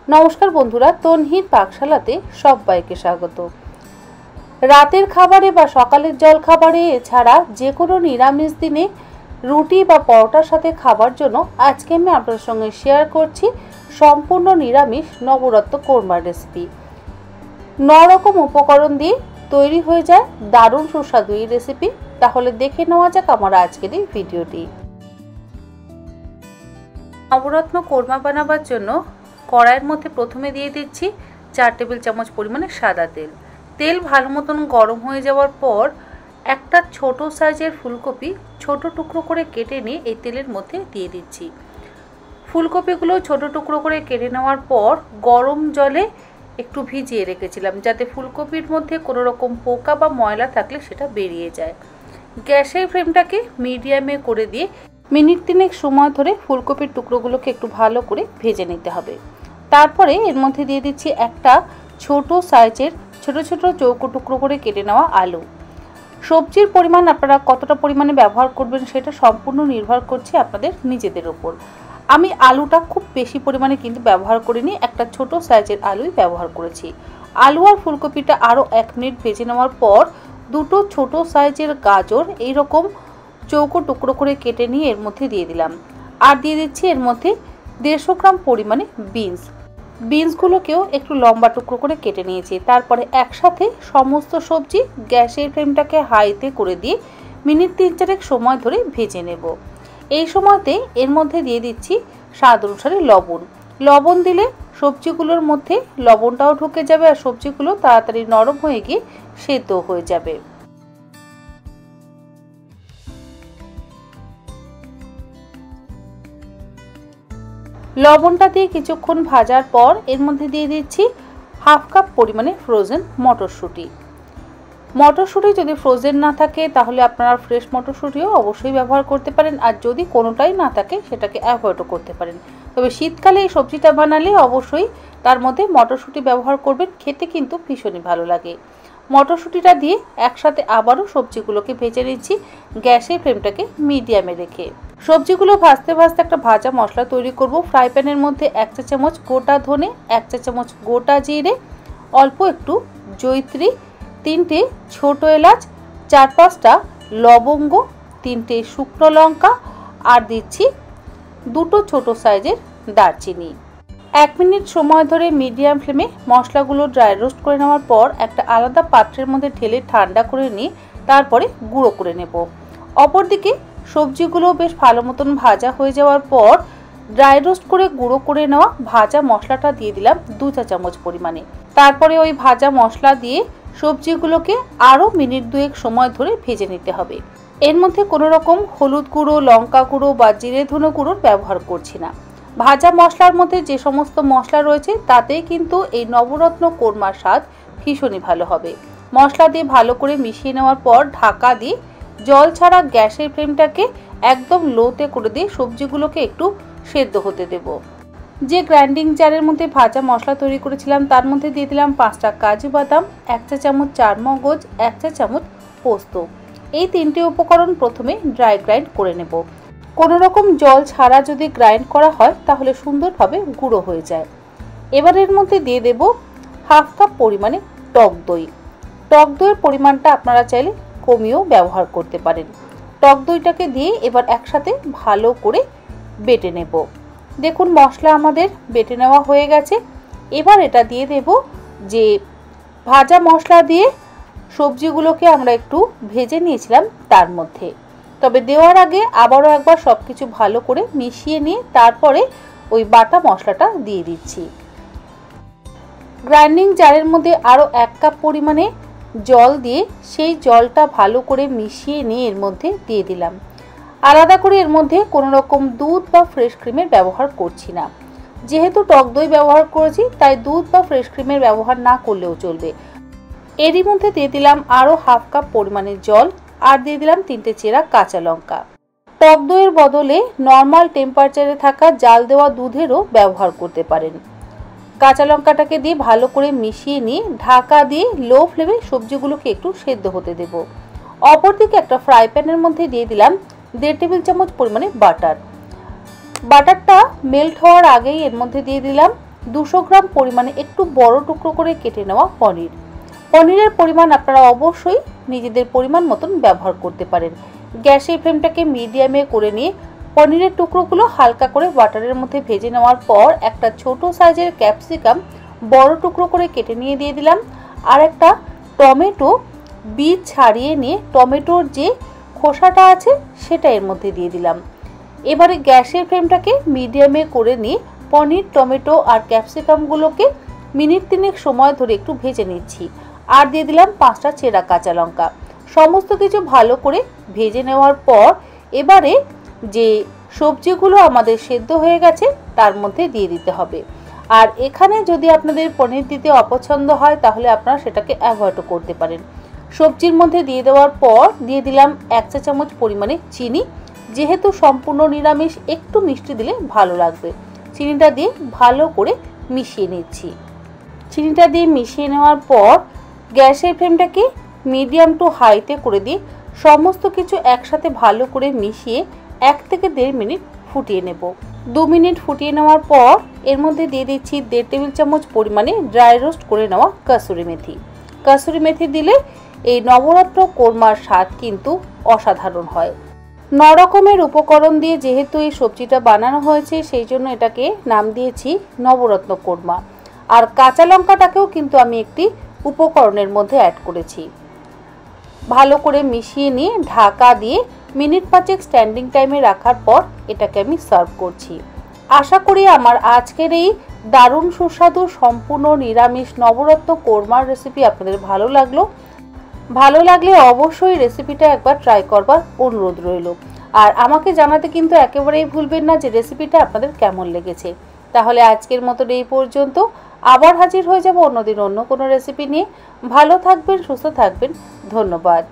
নমস্কার বন্ধুরা, তনহির পাকশালাতে সবাইকে স্বাগত। রাতের খাবারে বা সকালের জল খাবারে এছাড়া যে কোনো নিরামিষ দিনে রুটি বা পরোটার সাথে খাবার জন্য আজকে আমি আপনাদের সঙ্গে শেয়ার করছি সম্পূর্ণ নিরামিষ নবরত্ন কোরমার রেসিপি। 9 রকম উপকরণ দিয়ে তৈরি হয়ে যায় দারুণ সুস্বাদু এই রেসিপি। তাহলে দেখে নেওয়া যাক আমার আজকের এই ভিডিওটি। নবরত্ন কোরমা বানাবার জন্য কড়াইয়ের মধ্যে প্রথমে দিয়ে দিচ্ছি 4 টেবিল চামচ পরিমাণে সাদা তেল। তেল ভালো মতন গরম হয়ে যাওয়ার পর একটা ছোট সাইজের ফুলকপি ছোট টুকরো করে কেটে নিয়ে এই তেলের মধ্যে দিয়ে দিচ্ছি। ফুলকপিগুলো ছোট টুকরো করে কেটে নেওয়ার পর গরম জলে একটু ভিজিয়ে রেখেছিলাম যাতে ফুলকপির মধ্যে কোনো রকম পোকা বা ময়লা থাকলে সেটা বেরিয়ে যায়। গ্যাসের ফ্লেমটাকে মিডিয়ামে করে দিয়ে মিনিট 3 সময় ধরে ফুলকপির টুকরোগুলোকে একটু ভালো করে ভেজে নিতে হবে। তারপরে এর মধ্যে দিয়ে দিচ্ছি একটা ছোট সাইজের ছোট ছোট চৌকো টুকরো করে কেটে নেওয়া আলু। সবজির পরিমাণ আপনারা কতটা পরিমাণে ব্যবহার করবেন সেটা সম্পূর্ণ নির্ভর করছে আপনাদের নিজেদের উপর। আমি আলুটা খুব বেশি পরিমাণে কিন্তু ব্যবহার করিনি, একটা ছোট সাইজের আলুই ব্যবহার করেছি। আলু আর ফুলকপিটা আরও 1 মিনিট ভেজে নেওয়ার পর দুটো ছোট সাইজের গাজর এইরকম চৌকো টুকরো করে কেটে নিয়ে এর মধ্যে দিয়ে দিলাম। আর দিয়ে দিচ্ছি এর মধ্যে 150 গ্রাম পরিমাণে বিনসগুলোকেও একটু লম্বা টুকরো করে কেটে নিয়েছি। তারপরে একসাথে সমস্ত সবজি গ্যাসের ফ্লেমটাকে হাইতে করে দিয়ে মিনিট 3-4 সময় ধরে ভেজে নেব। এই সময়তে এর মধ্যে দিয়ে দিচ্ছি স্বাদ অনুসারে লবণ দিলে সবজিগুলোর মধ্যে লবণটাও ঢুকে যাবে আর সবজিগুলো তাড়াতাড়ি নরম হয়ে গিয়ে সেদ্ধ হয়ে যাবে। লবণটা দিয়ে কিছুক্ষণ ভাজার পর এর মধ্যে দিয়ে দিচ্ছি 1/2 কাপ পরিমাণে ফ্রোজেন মটরশুঁটি যদি ফ্রোজেন না থাকে তাহলে আপনারা ফ্রেশ মটরশুঁটিও অবশ্যই ব্যবহার করতে পারেন, আর যদি কোনোটাই না থাকে সেটাকে অ্যাভয়েডও করতে পারেন। তবে শীতকালে এই সবজিটা বানালে অবশ্যই তার মধ্যে মটরশুঁটি ব্যবহার করবেন, খেতে কিন্তু ভীষণই ভালো লাগে। মটরশুঁটিটা দিয়ে একসাথে আবারও সবজিগুলোকে ভেজে নিচ্ছি গ্যাসের ফ্লেমটাকে মিডিয়ামে রেখে। সবজিগুলো ভাজতে ভাজতে একটা ভাজা মশলা তৈরি করব। ফ্রাই প্যানের মধ্যে 1 চা চামচ গোটা ধনে, 1 চা চামচ গোটা জিরে, অল্প একটু জয়িত্রী, 3টে ছোট এলাচ, 4-5টা লবঙ্গ, 3টে শুকনো লঙ্কা আর দিচ্ছি 2টো ছোট সাইজের দারচিনি। 1 মিনিট সময় ধরে মিডিয়াম ফ্লেমে মশলাগুলো ড্রাই রোস্ট করে নেওয়ার পর একটা আলাদা পাত্রের মধ্যে ঢেলে ঠান্ডা করে নিয়ে তারপরে গুঁড়ো করে নেব। অপরদিকে সবজিগুলো বেশ ভালো মতন ভাজা হয়ে যাওয়ার পর ড্রাই রোস্ট করে গুঁড়ো করে নেওয়া ভাজা মশলাটা দিয়ে দিলাম 2 চা চামচ পরিমাণে। তারপরে ওই ভাজা মশলা দিয়ে সবজিগুলোকে আরও মিনিট 2 সময় ধরে ভেজে নিতে হবে। এর মধ্যে কোনো রকম হলুদ গুঁড়ো, লঙ্কা গুঁড়ো বা জিরে ধনে গুঁড়োর ব্যবহার করছি না। ভাজা মশলার মধ্যে যে সমস্ত মশলা রয়েছে তাতেই কিন্তু এই নবরত্ন কোরমার স্বাদ ভীষণই ভালো হবে। মশলা দিয়ে ভালো করে মিশিয়ে নেওয়ার পর ঢাকা দিয়ে জল ছাড়া গ্যাসের ফ্লেমটাকে একদম লোতে করে দিয়ে সবজিগুলোকে একটু সেদ্ধ হতে দেব। যে গ্রাইন্ডিং জারের মধ্যে ভাজা মশলা তৈরি করেছিলাম তার মধ্যে দিয়ে দিলাম 5টা কাজু বাদাম, 1 চা চামচ চারমগজ, 1 চা চামচ পোস্ত। এই 3টে উপকরণ প্রথমে ড্রাই গ্রাইন্ড করে নেব। কোনো রকম জল ছাড়া যদি গ্রাইন্ড করা হয় তাহলে সুন্দরভাবে গুঁড়ো হয়ে যায়। এবার এর মধ্যে দিয়ে দেব 1/2 কাপ পরিমাণে টক দইয়ের পরিমাণটা আপনারা চাইলে কমিয়েও ব্যবহার করতে পারেন। টক দইটাকে দিয়ে এবার একসাথে ভালো করে বেটে নেব। দেখুন মশলা আমাদের বেটে নেওয়া হয়ে গেছে। এবার এটা দিয়ে দেব যে ভাজা মশলা দিয়ে সবজিগুলোকে আমরা একটু ভেজে নিয়েছিলাম তার মধ্যে। তবে দেওয়ার আগে আবারও একবার সব কিছু ভালো করে মিশিয়ে নিয়ে তারপরে ওই বাটা মশলাটা দিয়ে দিচ্ছি। গ্রাইন্ডিং জারের মধ্যে আরও 1 কাপ পরিমাণে জল দিয়ে সেই জলটা ভালো করে মিশিয়ে নিয়ে এর মধ্যে দিয়ে দিলাম। আলাদা করে এর মধ্যে কোনো রকম দুধ বা ফ্রেশ ক্রিমের ব্যবহার করছি না। যেহেতু টক দই ব্যবহার করেছি তাই দুধ বা ফ্রেশ ক্রিমের ব্যবহার না করলেও চলবে। এরই মধ্যে দিয়ে দিলাম আরও 1/2 কাপ পরিমাণে জল আর দিয়ে দিলাম 3টে চেরা কাঁচা লঙ্কা। টক দইয়ের বদলে নর্মাল টেম্পারেচারে থাকা জাল দেওয়া দুধেরও ব্যবহার করতে পারেন। কাঁচা লঙ্কাটাকে দিয়ে ভালো করে মিশিয়ে নিয়ে ঢাকা দিয়ে লো ফ্লেমে সবজিগুলোকে একটু সেদ্ধ হতে দেব। অপরদিকে একটা ফ্রাই প্যানের মধ্যে দিয়ে দিলাম 1.5 টেবিল চামচ পরিমাণে বাটারটা মেল্ট হওয়ার আগেই এর মধ্যে দিয়ে দিলাম 200 গ্রাম পরিমাণে একটু বড় টুকরো করে কেটে নেওয়া পনির। পনিরের পরিমাণ আপনারা অবশ্যই নিজেদের পরিমাণ মতন ব্যবহার করতে পারেন। গ্যাসের ফ্লেমটাকে মিডিয়ামে করে নিয়ে পনিরের টুকরোগুলো হালকা করে বাটারের মধ্যে ভেজে নেওয়ার পর একটা ছোট সাইজের ক্যাপসিকাম বড় টুকরো করে কেটে নিয়ে দিয়ে দিলাম। আর একটা টমেটো বীজ ছাড়িয়ে নিয়ে টমেটোর যে খোসাটা আছে সেটা এর মধ্যে দিয়ে দিলাম। এবারে গ্যাসের ফ্লেমটাকে মিডিয়ামে করে নিয়ে পনির, টমেটো আর ক্যাপসিকামগুলোকে মিনিট 3 সময় ধরে একটু ভেজে নিচ্ছি। আর দিয়ে দিলাম 5টা চেরা কাঁচা লঙ্কা। সমস্ত কিছু ভালো করে ভেজে নেওয়ার পর এবারে যে সবজিগুলো আমাদের সেদ্ধ হয়ে গেছে তার মধ্যে দিয়ে দিতে হবে। আর এখানে যদি আপনাদের পনির দিতে অপছন্দ হয় তাহলে আপনারা সেটাকে অ্যাভয়েডও করতে পারেন। সবজির মধ্যে দিয়ে দেওয়ার পর দিয়ে দিলাম 1 চা চামচ পরিমাণে চিনি। যেহেতু সম্পূর্ণ নিরামিষ একটু মিষ্টি দিলে ভালো লাগবে। চিনিটা দিয়ে ভালো করে মিশিয়ে নিচ্ছি। চিনিটা দিয়ে মিশিয়ে নেওয়ার পর গ্যাসের ফ্লেমটাকে মিডিয়াম টু হাইতে করে দিয়ে সমস্ত কিছু একসাথে ভালো করে মিশিয়ে 1 থেকে 1.5 মিনিট ফুটিয়ে নেব। 2 মিনিট ফুটিয়ে নেওয়ার পর এর মধ্যে দিয়ে দিচ্ছি 1.5 টেবিল চামচ পরিমাণে ড্রাই রোস্ট করে নেওয়া কাসুরি মেথি। কাসুরি মেথি দিলে এই নবরত্ন কোরমার স্বাদ কিন্তু অসাধারণ হয়। 9 রকমের উপকরণ দিয়ে যেহেতু এই সবজিটা বানানো হয়েছে সেই জন্য এটাকে নাম দিয়েছি নবরত্ন কোরমা। আর কাঁচা লঙ্কাটাকেও কিন্তু আমি একটি উপকরণের মধ্যে অ্যাড করেছি। ভালো করে মিশিয়ে নিয়ে ঢাকা দিয়ে মিনিট 5 স্ট্যান্ডিং টাইমে রাখার পর এটাকে আমি সার্ভ করছি। আশা করি আমার আজকের এই দারুণ সুস্বাদু সম্পূর্ণ নিরামিষ নবরত্ন কোরমার রেসিপি আপনাদের ভালো লাগলো। ভালো লাগলে অবশ্যই রেসিপিটা একবার ট্রাই করবার অনুরোধ রইল। আর আমাকে জানাতে কিন্তু একেবারেই ভুলবেন না যে রেসিপিটা আপনাদের কেমন লেগেছে। তাহলে আজকের মতো এই পর্যন্ত। আবার হাজির হয়ে যাব অন্যদিন অন্য কোনো রেসিপি নিয়ে। ভালো থাকবেন, সুস্থ থাকবেন। ধন্যবাদ।